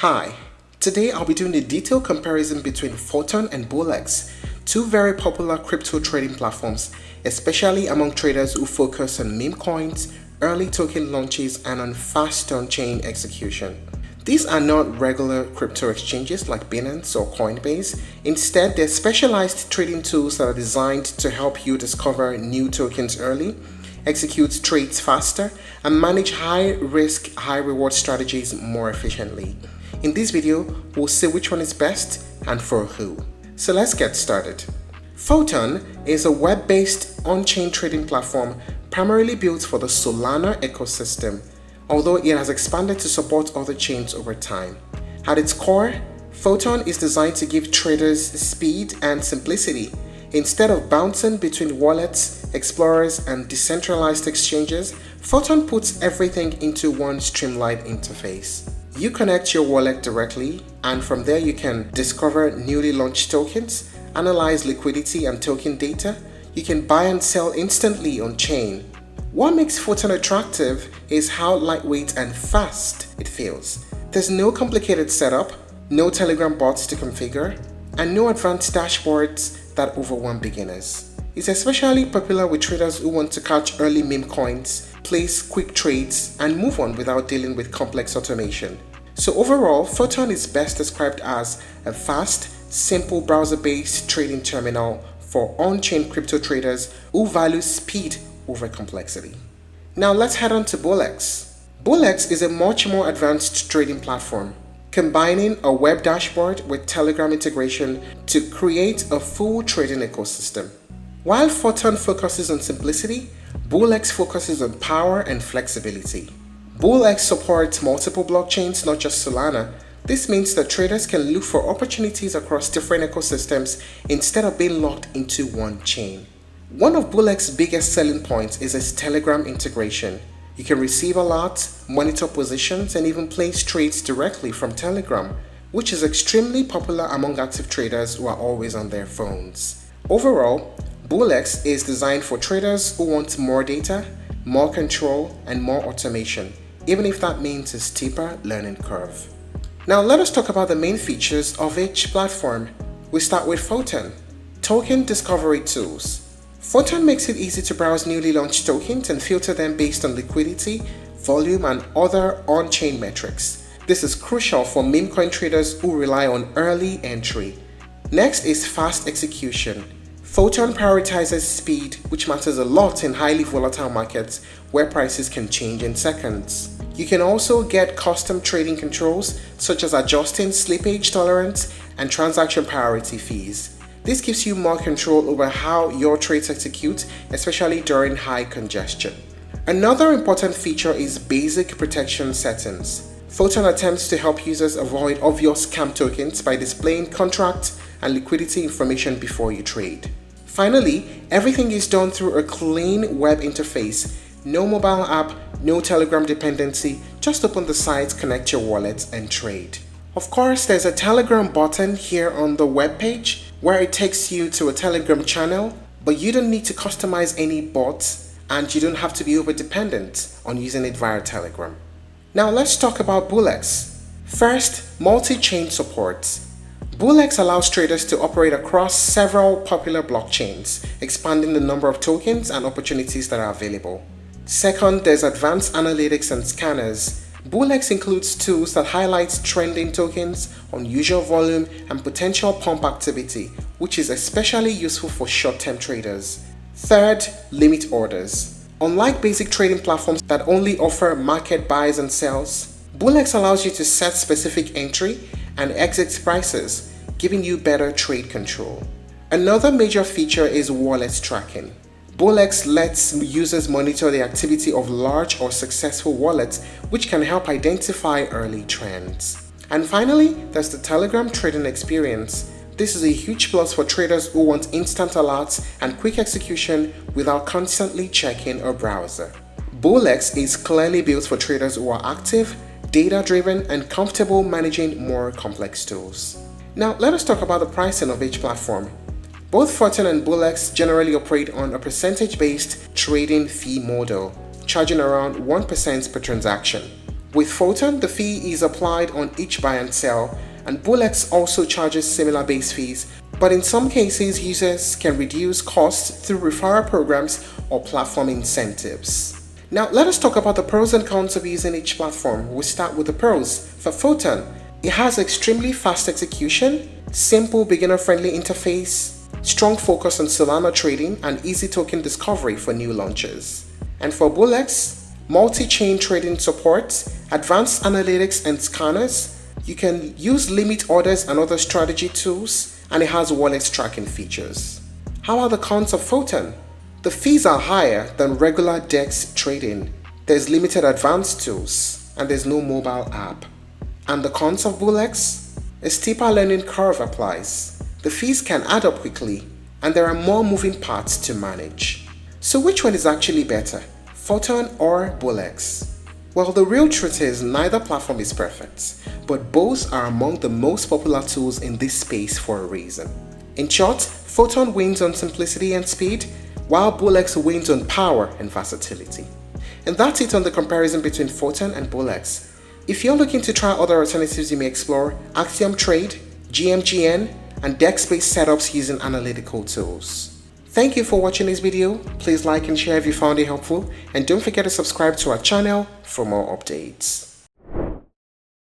Hi, today I'll be doing a detailed comparison between Photon and BullX, two very popular crypto trading platforms, especially among traders who focus on meme coins, early token launches, and on fast on-chain execution. These are not regular crypto exchanges like Binance or Coinbase. Instead, they're specialized trading tools that are designed to help you discover new tokens early, execute trades faster, and manage high-risk, high-reward strategies more efficiently. In this video, we'll see which one is best and for who. So let's get started. Photon is a web-based on-chain trading platform primarily built for the Solana ecosystem, although it has expanded to support other chains over time. At its core, Photon is designed to give traders speed and simplicity. Instead of bouncing between wallets, explorers, and decentralized exchanges, Photon puts everything into one streamlined interface. You connect your wallet directly, and from there you can discover newly launched tokens, analyze liquidity and token data. You can buy and sell instantly on chain. What makes Photon attractive is how lightweight and fast it feels. There's no complicated setup, no Telegram bots to configure, and no advanced dashboards that overwhelm beginners. It's especially popular with traders who want to catch early meme coins, place quick trades, and move on without dealing with complex automation. So overall, Photon is best described as a fast, simple browser-based trading terminal for on-chain crypto traders who value speed over complexity. Now let's head on to BullX. BullX is a much more advanced trading platform, combining a web dashboard with Telegram integration to create a full trading ecosystem. While Photon focuses on simplicity, BullX focuses on power and flexibility. BullX supports multiple blockchains, not just Solana. This means that traders can look for opportunities across different ecosystems instead of being locked into one chain. One of BullX's biggest selling points is its Telegram integration. You can receive alerts, monitor positions, and even place trades directly from Telegram, which is extremely popular among active traders who are always on their phones. Overall, BullX is designed for traders who want more data, more control, and more automation, even if that means a steeper learning curve. Now let us talk about the main features of each platform. We start with Photon. Token discovery tools. Photon makes it easy to browse newly launched tokens and filter them based on liquidity, volume, and other on-chain metrics. This is crucial for meme coin traders who rely on early entry. Next is fast execution. Photon prioritizes speed, which matters a lot in highly volatile markets where prices can change in seconds. You can also get custom trading controls such as adjusting slippage tolerance and transaction priority fees. This gives you more control over how your trades execute, especially during high congestion. Another important feature is basic protection settings. Photon attempts to help users avoid obvious scam tokens by displaying contract and liquidity information before you trade. Finally, everything is done through a clean web interface. No mobile app, no Telegram dependency, just open the site, connect your wallet, and trade. Of course, there's a Telegram button here on the web page where it takes you to a Telegram channel, but you don't need to customize any bots and you don't have to be over-dependent on using it via Telegram. Now let's talk about BullX. First, multi-chain support. BullX allows traders to operate across several popular blockchains, expanding the number of tokens and opportunities that are available. Second, there's advanced analytics and scanners. BullX includes tools that highlight trending tokens, unusual volume, and potential pump activity, which is especially useful for short-term traders. Third, limit orders. Unlike basic trading platforms that only offer market buys and sells, BullX allows you to set specific entry and exit prices, giving you better trade control. Another major feature is wallet tracking. BullX lets users monitor the activity of large or successful wallets, which can help identify early trends. And finally, there's the Telegram trading experience. This is a huge plus for traders who want instant alerts and quick execution without constantly checking a browser. BullX is clearly built for traders who are active, data-driven, and comfortable managing more complex tools. Now, let us talk about the pricing of each platform. Both Photon and BullX generally operate on a percentage-based trading fee model, charging around 1% per transaction. With Photon, the fee is applied on each buy and sell, and BullX also charges similar base fees, but in some cases users can reduce costs through referral programs or platform incentives. Now let us talk about the pros and cons of using each platform. We'll start with the pros. For Photon, it has extremely fast execution, simple beginner-friendly interface, strong focus on Solana trading, and easy token discovery for new launches. And for BullX, multi-chain trading support, advanced analytics and scanners, you can use limit orders and other strategy tools, and it has wallet tracking features. How are the cons of Photon? The fees are higher than regular DEX trading, there's limited advanced tools, and there's no mobile app. And the cons of BullX? A steeper learning curve applies. The fees can add up quickly, and there are more moving parts to manage. So which one is actually better, Photon or BullX? Well, the real truth is neither platform is perfect, but both are among the most popular tools in this space for a reason. In short, Photon wins on simplicity and speed, while BullX wins on power and versatility. And that's it on the comparison between Photon and BullX. If you're looking to try other alternatives you may explore, Axiom Trade, GMGN, and DEX-based setups using analytical tools. Thank you for watching this video. Please like and share if you found it helpful, and don't forget to subscribe to our channel for more updates.